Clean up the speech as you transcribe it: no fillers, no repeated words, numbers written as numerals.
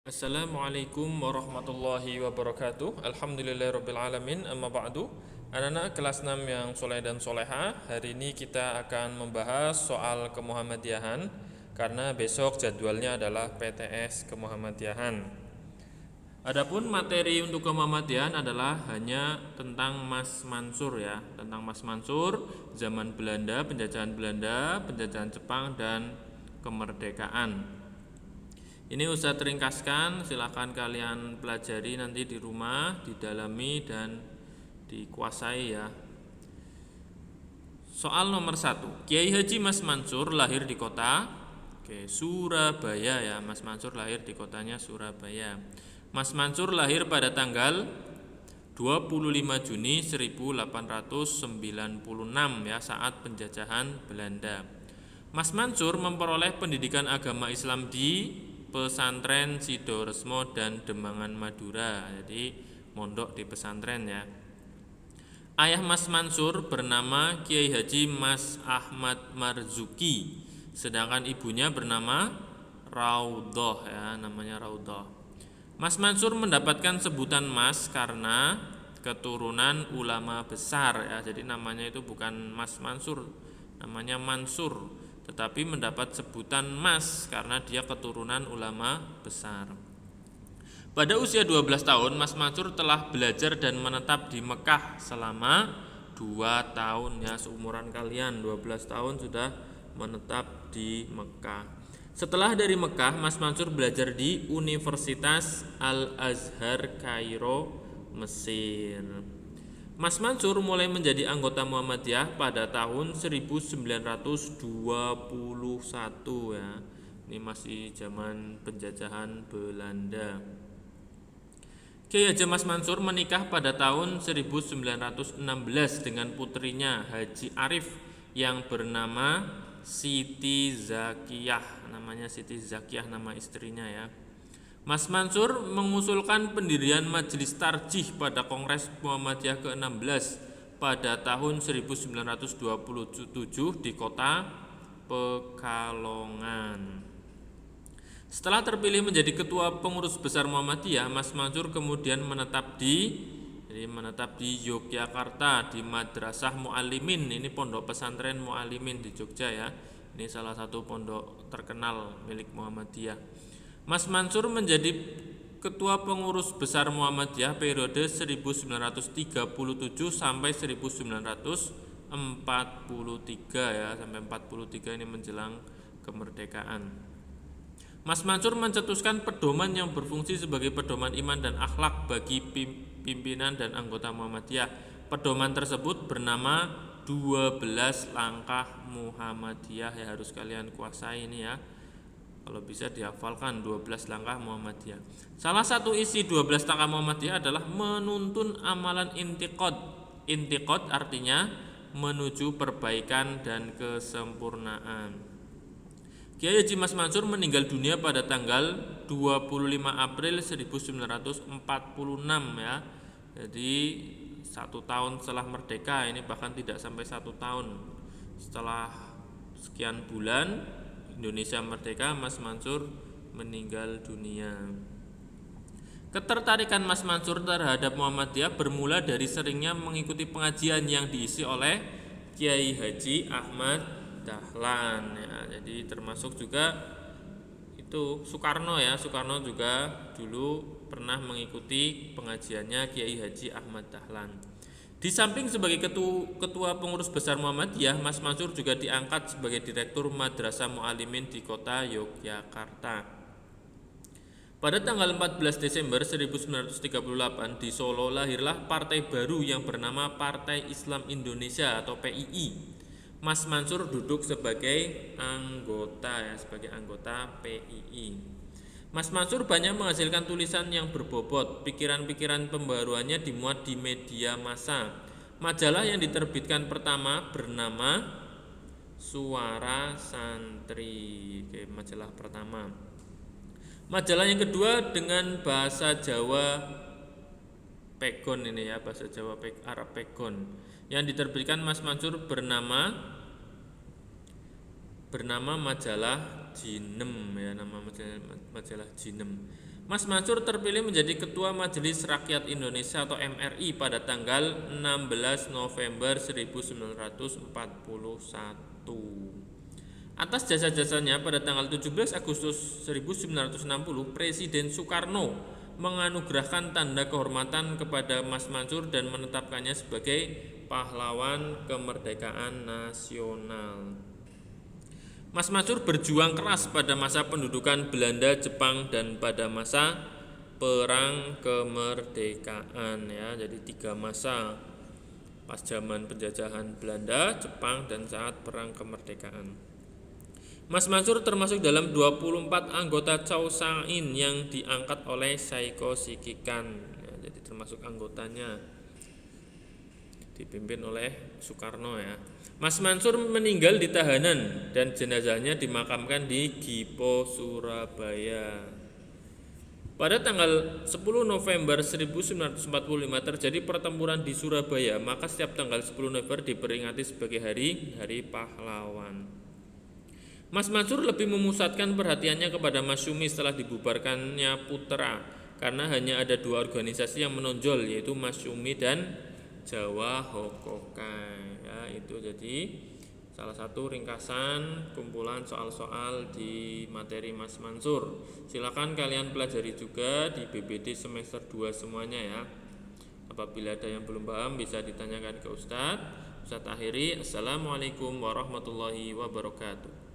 Assalamualaikum warahmatullahi wabarakatuh. Alhamdulillahirabbil alamin. Amma ba'du. Anak-anak kelas 6 yang soleh dan soleha, hari ini kita akan membahas soal kemuhammadiyahan karena besok jadwalnya adalah PTS kemuhammadiyahan. Adapun materi untuk kemuhammadiyahan adalah hanya tentang Mas Mansur ya, tentang Mas Mansur, zaman Belanda, penjajahan Jepang dan kemerdekaan. Ini Ustadz ringkaskan, silahkan kalian pelajari nanti di rumah, didalami dan dikuasai ya. Soal nomor 1, Kiai Haji Mas Mansur lahir di kota Surabaya ya. Mas Mansur lahir di kotanya Surabaya. Mas Mansur lahir pada tanggal 25 Juni 1896 ya, saat penjajahan Belanda. Mas Mansur memperoleh pendidikan agama Islam di pesantren Sidoresmo dan Demangan Madura. Jadi mondok di pesantren ya. Ayah Mas Mansur bernama Kiai Haji Mas Ahmad Marzuki, sedangkan ibunya bernama Raudhah ya, namanya Raudhah. Mas Mansur mendapatkan sebutan Mas karena keturunan ulama besar ya. Jadi namanya itu bukan Mas Mansur, namanya Mansur, tetapi mendapat sebutan Mas karena dia keturunan ulama besar. Pada usia 12 tahun, Mas Mansur telah belajar dan menetap di Mekah selama 2 tahun ya, seumuran kalian, 12 tahun sudah menetap di Mekah. Setelah dari Mekah, Mas Mansur belajar di Universitas Al-Azhar Kairo, Mesir. Mas Mansur mulai menjadi anggota Muhammadiyah pada tahun 1921 ya. Ini masih zaman penjajahan Belanda. Kiai Haji Mas Mansur menikah pada tahun 1916 dengan putrinya Haji Arif yang bernama Siti Zakiyah. Namanya Siti Zakiyah, nama istrinya ya. Mas Mansur mengusulkan pendirian Majelis Tarjih pada Kongres Muhammadiyah ke-16 pada tahun 1927 di kota Pekalongan. Setelah terpilih menjadi ketua pengurus besar Muhammadiyah, Mas Mansur kemudian menetap di Yogyakarta di Madrasah Mu'allimin. Ini pondok pesantren Mu'allimin di Jogja ya. Ini salah satu pondok terkenal milik Muhammadiyah. Mas Mansur menjadi ketua pengurus besar Muhammadiyah periode 1937 sampai 1943 ya, sampai 43 ini menjelang kemerdekaan. Mas Mansur mencetuskan pedoman yang berfungsi sebagai pedoman iman dan akhlak bagi pimpinan dan anggota Muhammadiyah. Pedoman tersebut bernama 12 langkah Muhammadiyah ya, harus kalian kuasai ini ya. Kalau bisa dihafalkan 12 langkah Muhammadiyah. Salah satu isi 12 langkah Muhammadiyah adalah menuntun amalan intiqad. Intiqad artinya menuju perbaikan dan kesempurnaan. Kiai Haji Mas Mansur meninggal dunia pada tanggal 25 April 1946 ya. Jadi 1 tahun setelah merdeka, ini bahkan tidak sampai 1 tahun. Setelah sekian bulan Indonesia merdeka, Mas Mansur meninggal dunia. Ketertarikan Mas Mansur terhadap Muhammadiyah bermula dari seringnya mengikuti pengajian yang diisi oleh Kiai Haji Ahmad Dahlan ya. Jadi termasuk juga itu Soekarno ya. Soekarno juga dulu pernah mengikuti pengajiannya Kiai Haji Ahmad Dahlan. Di samping sebagai ketua pengurus besar Muhammadiyah, Mas Mansur juga diangkat sebagai direktur Madrasah Mu'allimin di kota Yogyakarta. Pada tanggal 14 Desember 1938 di Solo lahirlah partai baru yang bernama Partai Islam Indonesia atau PII. Mas Mansur duduk sebagai anggota PII. Mas Mansur banyak menghasilkan tulisan yang berbobot. Pikiran-pikiran pembaruannya dimuat di media massa. Majalah yang diterbitkan pertama bernama Suara Santri. Majalah pertama. Majalah yang kedua dengan bahasa Jawa Pegon ini ya, bahasa Jawa Arab Pegon. Yang diterbitkan Mas Mansur bernama majalah Jinem ya, nama majalah Jinem. Mas Mansur terpilih menjadi Ketua Majelis Rakyat Indonesia atau MRI pada tanggal 16 November 1941. Atas jasa-jasanya pada tanggal 17 Agustus 1960, Presiden Soekarno menganugerahkan tanda kehormatan kepada Mas Mansur dan menetapkannya sebagai pahlawan kemerdekaan nasional. Mas Mansur berjuang keras pada masa pendudukan Belanda, Jepang, dan pada masa perang kemerdekaan ya. Jadi 3 masa, pas zaman penjajahan Belanda, Jepang, dan saat perang kemerdekaan. Mas Mansur termasuk dalam 24 anggota Chow Sang In yang diangkat oleh Saiko Shikikan ya, jadi termasuk anggotanya, dipimpin oleh Soekarno ya. Mas Mansur meninggal di tahanan dan jenazahnya dimakamkan di Gipo, Surabaya. Pada tanggal 10 November 1945 terjadi pertempuran di Surabaya, maka setiap tanggal 10 November diperingati sebagai hari pahlawan. Mas Mansur lebih memusatkan perhatiannya kepada Masyumi setelah dibubarkannya Putra, karena hanya ada 2 organisasi yang menonjol, yaitu Masyumi dan Jawa Hokokai ya. Itu jadi salah satu ringkasan kumpulan soal-soal di materi Mas Mansur. Silakan kalian pelajari juga di BBD semester 2 semuanya ya. Apabila ada yang belum paham bisa ditanyakan ke Ustadz. Ustadz akhiri. Assalamualaikum warahmatullahi wabarakatuh.